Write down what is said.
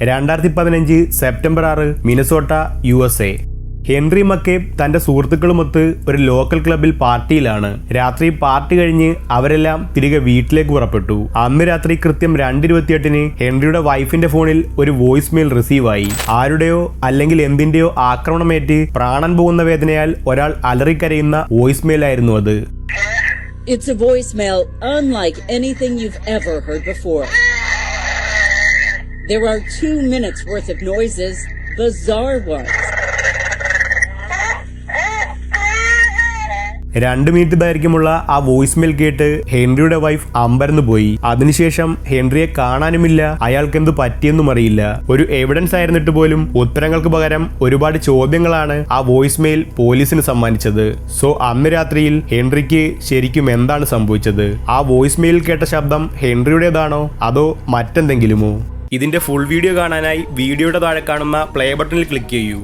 2015 September 6 Minnesota USA. Henry മക്കേബ് തന്റെ സുഹൃത്തുക്കളുമൊത്ത് ഒരു local ക്ലബിൽ പാർട്ടിയിലാണ്. രാത്രി പാർട്ടി കഴിഞ്ഞ് അവരെല്ലാം തിരികെ വീട്ടിലേക്ക് പുറപ്പെട്ടു. അന്ന് രാത്രി കൃത്യം 2:28 ഹെൻറിയുടെ വൈഫിന്റെ ഫോണിൽ ഒരു വോയിസ് മെയിൽ റിസീവ് ആയി. ആരുടെയോ അല്ലെങ്കിൽ എന്തിന്റെയോ ആക്രമണമേറ്റ് പ്രാണൻ പോകുന്ന വേദനയാൽ ഒരാൾ അലറിക്കരയുന്ന വോയിസ് മെയിൽ ആയിരുന്നു അത്. It's a voicemail unlike anything you've ever heard before. There are 2 minutes worth of noises, bizarre ones. 2 minute ദൈർഘ്യമുള്ള ആ വോയിസ് മെയിൽ കേട്ട് ഹെൻറിയുടെ വൈഫ് അമ്പരന്നു പോയി. അതിനുശേഷം ഹെൻറിയെ കാണാനുമില്ല, അയാൾക്ക് എന്ത് പറ്റിയെന്നും അറിയില്ല. ഒരു എവിഡൻസ് ആയിരുന്നിട്ട് പോലും ഉത്തരങ്ങൾക്ക് പകരം ഒരുപാട് ചോദ്യങ്ങളാണ് ആ വോയിസ് മെയിൽ പോലീസിന് സമ്മാനിച്ചത്. സോ അന്ന് രാത്രിയിൽ ഹെൻറിക്ക് ശരിക്കും എന്താണ് സംഭവിച്ചത്? ആ വോയിസ് മെയിലിൽ കേട്ട ശബ്ദം ഹെൻറിയുടേതാണോ അതോ മറ്റെന്തെങ്കിലുമോ? ഇതിന്റെ ഫുൾ വീഡിയോ കാണാനായി വീഡിയോയുടെ താഴെ കാണുന്ന പ്ലേ ബട്ടണിൽ ക്ലിക്ക് ചെയ്യൂ.